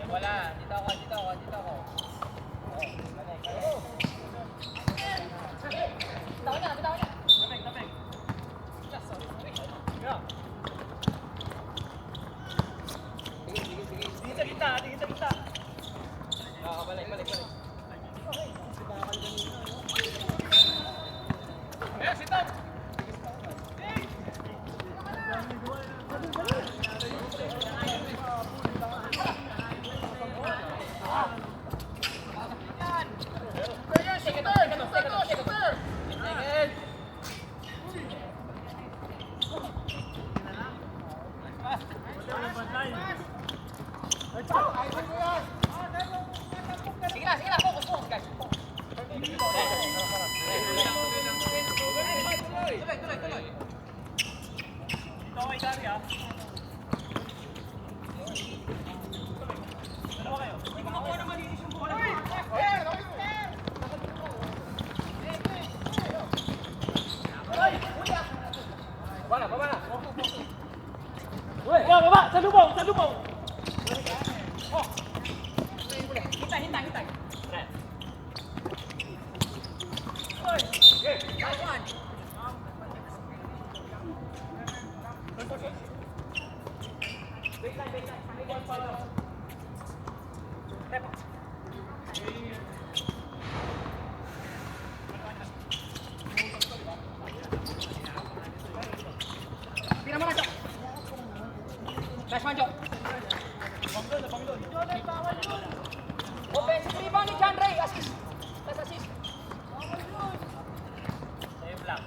Wala. Dito ako. Oh, balik. Bitawan niya. Tapik. Yes, sorry. Go. Sige. Tingin sa kita. Balik. Sit down. Sige na, focus guys. Tuloy. Ito kay Gary ah. Dalawa kayo. Hindi ko makuha na malinis yung bola. Baba na. Baba! Sa lubaw! Oh! Hintay. Oy! Last one! Baseline. Step. Pina mo na, Jok. Last one, Jok. Banglon. Offensive rebound ni John Ray. Assist. Last assist. Save lang.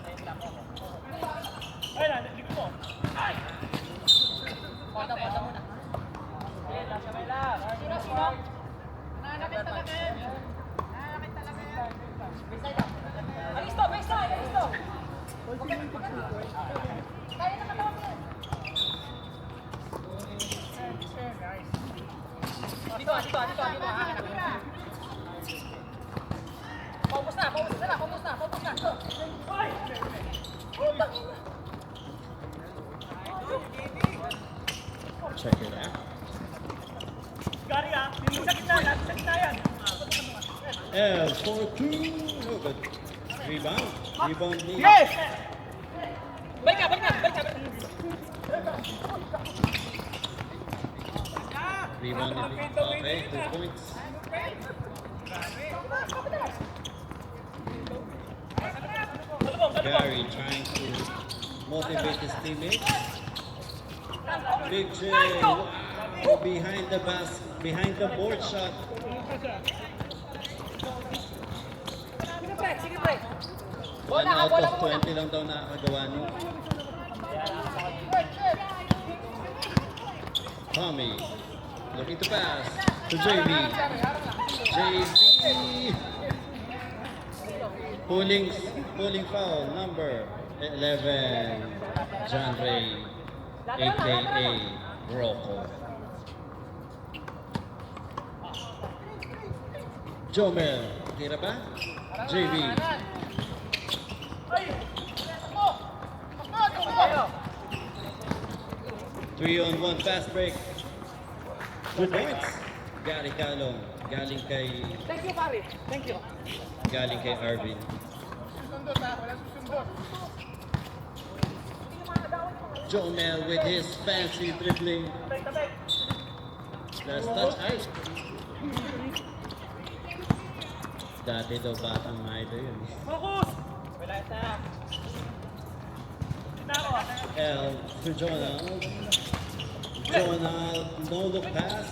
Ay, likod mo. Ay! Pata muna. Sabay lang. Sino? Nanakit talaga yan. Baseline lang. Alisto. Kaya na katawag yan. Dito. Paubos na. Check it out. Gary yung sa gitna yan. L for 2. No good. Rebound ni. Yes! Balik ka. Rebound ni. Okay, 2 points. Gary trying to motivate his teammates. Big J. Wow. Behind the board shot. Sige break. 1 out of 20 lang daw nakakagawa niyo. Tommy looking to pass to JB. Pulling foul number 11. John Ray, aka Rocco. Jomel, tira ba? JB. 3-on-1 fast break. 2 points. Gary Calong. Galing kay... Thank you, pare. Thank you. Galing kay Arvin. Jomel with his fancy dribbling. Last touch. Ay! Dati daw batang maito yun. Focus! Wala ito. L to Jonald. No look pass.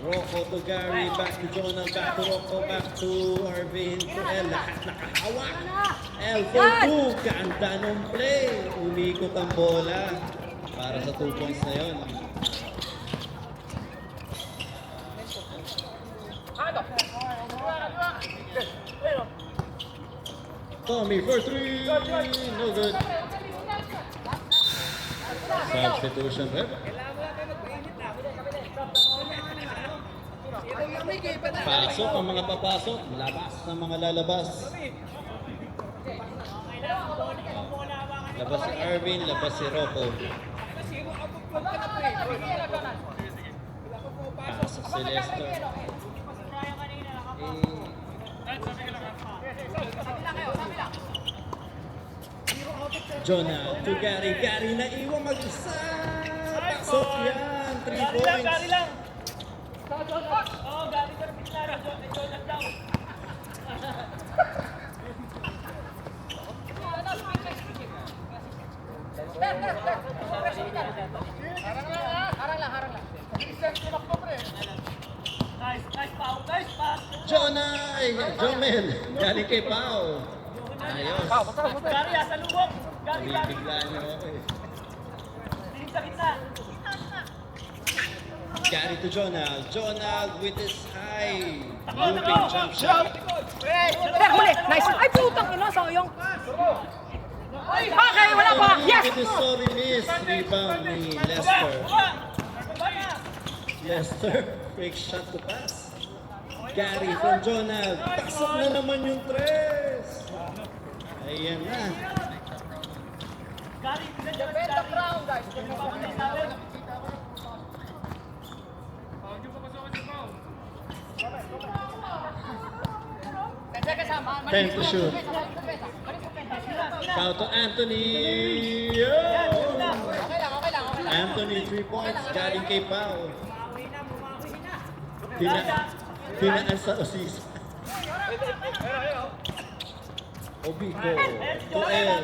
Rocco to Gary, back to Jonald, back to Rocco, back to Arvin, to L. Lahat nakahawak. L for 2. Ganda nung play. Umikot ang bola. Para sa 2 points na yun. Tommy for 3. No good. Substitution rep. Pasok ang mga papasok. Labas ng mga lalabas. Labas si Arvin, labas si Rocco. Pasok Si Lester. Jonah to Gary. Gary na iwan mag-isa. Pasok yan. 3 Gary lang, points. Gary lang. Oo, Gary sa gitna. Jonah daw. Nice foul, nice pass. Jonah! Ay, Jomel. Galing kay Pao. Ayos. Gary, sa lubok. Gary, Gary. Bigla niyo ako eh. Tingin sa gitna. Gary to Jonah. Jonah with his high moving jump shot. Huli! Nice! Ay, putang ina, sayang! Okay, wala pa! Yes! With his sorry miss. Rebound ni Lester. Lester, fake shot to pass. Gary from Jonah. Pasok na naman yung tres. Ayan na. Gary, pinadyan si Gary. Pamatay sa akin. 10 to shoot. Foul to Anthony. Oh! Anthony, 3 points. Galing kay Pao. Pinaan sa Osis. Obico to L.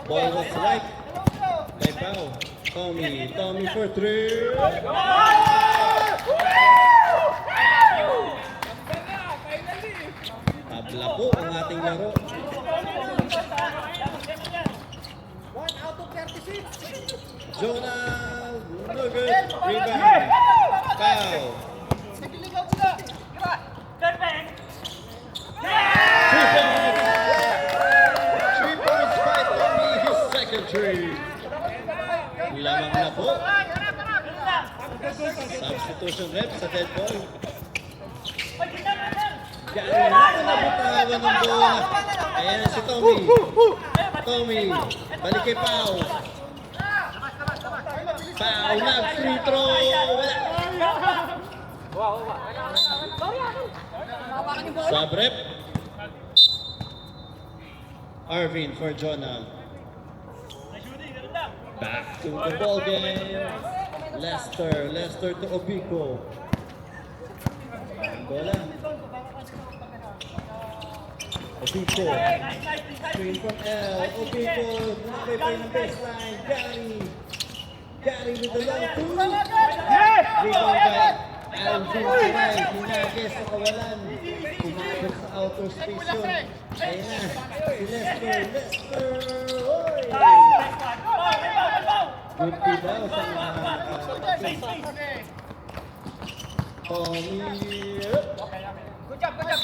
Ball was right. Kay Pao. Tommy for 3. Tabla po ang ating laro. 1 out of 36! Jonah, no good. Rebound. Foul. Perfect. 3 points by Tommy, his second three. Lamang na po. Substitution rep sa dead ball. Gary na nabutawan ng bola. Ayan si Tommy. Tommy, balik kay Pao. Pao na free throw. Wala. Sub rep. Arvin for Jonah. Back to the ball game. Lester to Obico. Bola. Obico. Screen from L. Obico. Nakabay pa ng baseline. Gary with the long two. Rebound by Alvin Pinay. Hinagis sa kawalan. Kumabot sa outer space yun. Ayun na. Si Lester. Oy! Good key daw sa mga Tommy.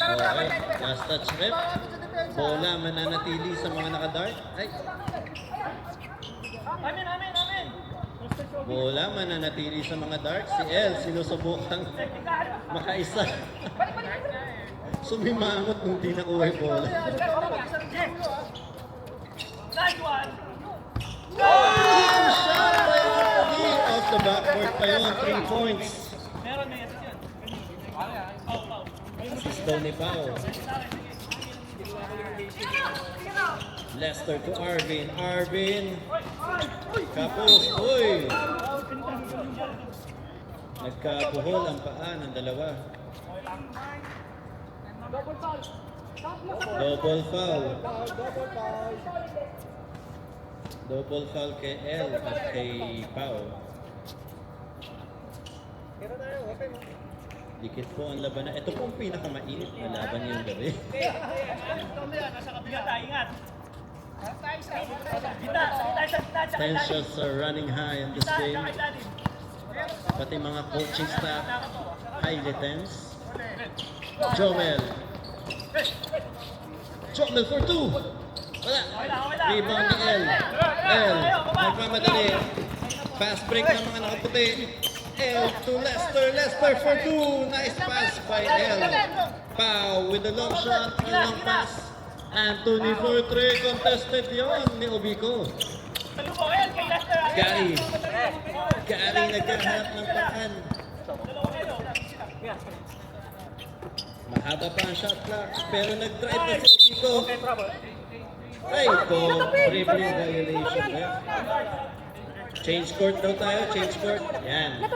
Okay, last touch rep. Bola mananatili sa mga nakadart. Ay, Amin. bola mananatili sa mga dart. Si L sinusubukang makaisa. Sumimangot nung di nakuha yung bola. Nice one. Shot by Anthony. Off the backboard pa yun. 3 points. Meron na yan. Assist daw ni Pao. Lester to Arvin. Kapos. Uy! Nagkabuhol ang paa ng dalawa. Double foul. Double foul kay L at kay Pao. Dikit po ang labanan. Ito po ang pinakamainit na laban ngayong gabi. Nasa kabila tayo, ingat. Gitna. Tensions are running high in this game. Pati mga coaching staff, highly tense. Jomel for 2. Wala. Rebound ni L. Nagmamadali. Fast break ng mga nakaputi. L to Lester for 2. Nice pass by L. Pau with the long shot, a long pass. Anthony for 3. Contested yon ni Obico. Gary. Gary naghahanap ng pakan. Mahaba pa ang shot clock, pero nag-drive na si Pico. Ay, ito, dribbling violation. Change court daw tayo, change court. Yan.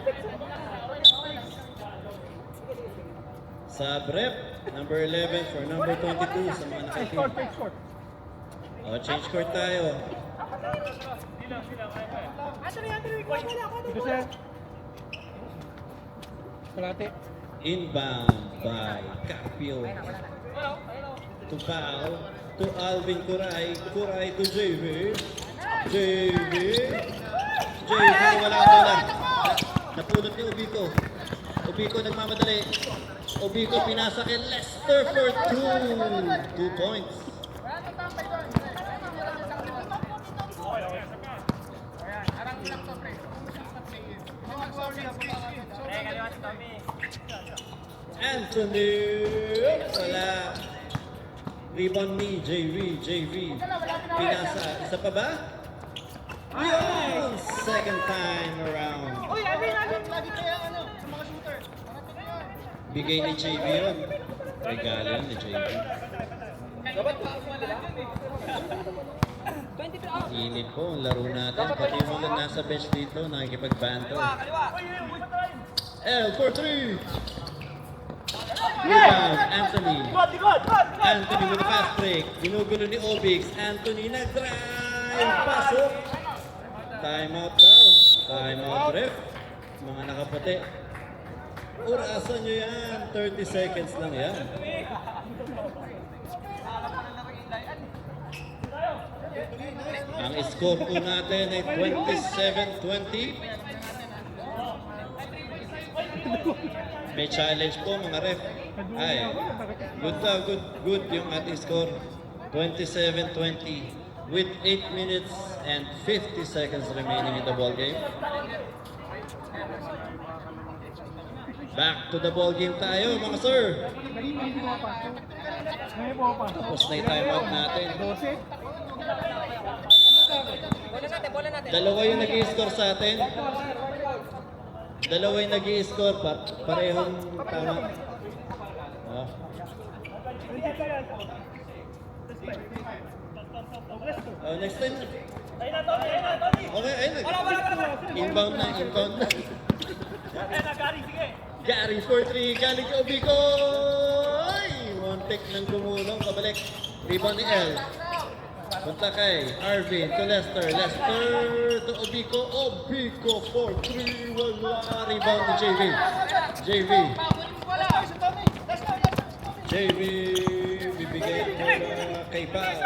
Sub rep, number 11 for number 22 sa mga nakating. O, change court tayo. Ito sir. Kalate. Inbound by Carpio. To Pao, to Alvin Curay, Curay to JV. JV. JV, wala ang bola. Napulot ni Ubico. Ubico nagmamadali. Ubico pinasa kay Lester for 2 points. Anthony, wala. Rebound ni JV. Pinasa, isa pa ba? Yun! Second time around. Bigay ni JV yun. Regalo yun ni JV. Init po ang laro natin. Pati yung mga nasa bench dito, nakikipag-banto. L for 3. Rebound, Anthony. Anthony with a fast break. Ginugulo ni Obix. Anthony nag-drive. Pasok. Timeout daw. Timeout ref. Mga nakaputi. Orasan nyo yan. 30 seconds lang yan. Ang score po natin ay 27-20. May challenge po mga ref. Ay, good daw, good yung ating score. 27-20 with 8 minutes and 50 seconds remaining in the ball game. Back to the ball game tayo mga sir. Tapos na yung timeout natin. Dalawa yung nag-i-score sa atin. Dalawa yung nag-i-score pa. Parehong tama. Oh. Oh, next time. Okay, ayun. Inbound na. Gary for 3. Galing kay Ubico. Ay! Montek nang gumulong. Kabalik. Rebound ni L. Punta kay Arvin to Lester. Lester to Ubico. Ubico for 3. Wala. Rebound ni JV. JV. Bibigay ko kay Pao.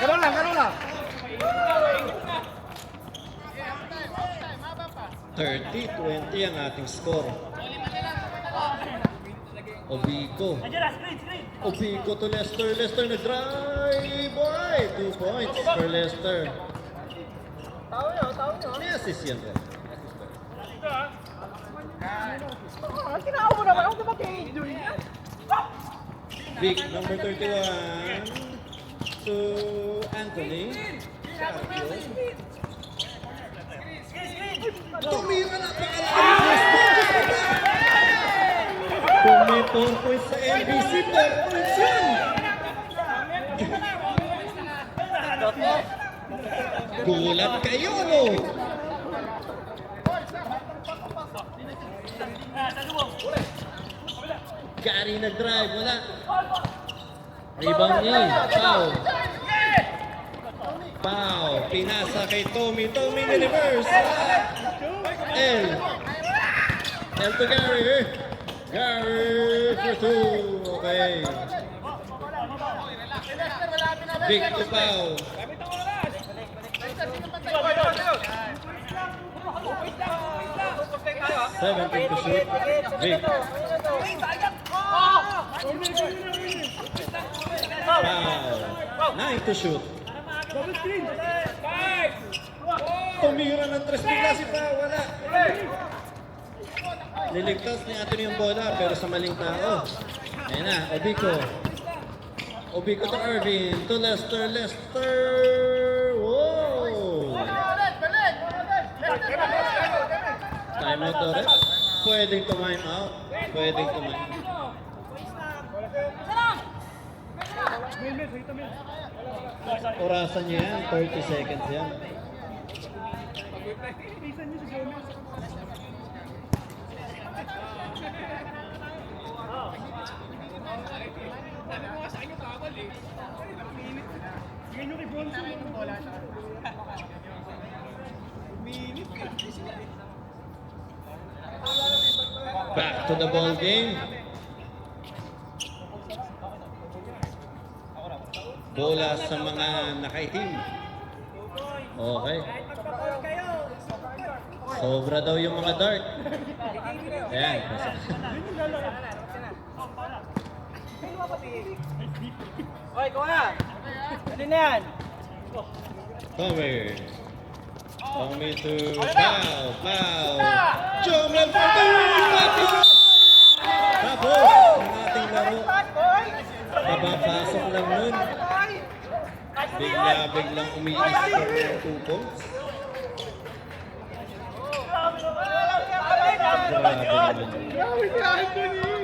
Ganun lang. 30-20 ang ating score. Obico. Obico to Lester. Lester nag-drive. Boy! 2 points for Lester. May assist yan rin. Tinao mo naman. Ako naman kay Vic, number 31 to Anthony. Carpio. Tumira na pa kung may 4 points sa NBC, 4 points yan! Gulat kayo, no? Gary nag-drive, wala. Rebound niya, Pau, pinasa kay Tommy ni-reverse. L to Gary. Gary for 2. Okay. Vic to Pau. 17 to shoot. Vic. Pau. 9 to shoot. Tumira ng 3 bigla si Pao, wala. Niligtas ni Anthony yung bola pero sa maling tao. Ayan na, Obico. Obico to Irvin, to Lester, Lester! Wow! Time out to ref. Pwedeng to time out. Pwedeng to time out. Orasan niya yan, 30 seconds yan. Back to the ball game. Bola sa mga nakaitim. Okay. Sobra daw yung mga dart. Ayan. Oy, kuha na! Ano na yan? Cover. Coming to foul. Foul. Jomel Tapos ang ating laro. Babapasok lang nun. Biglang umiis ng 2 points. Grabe naman.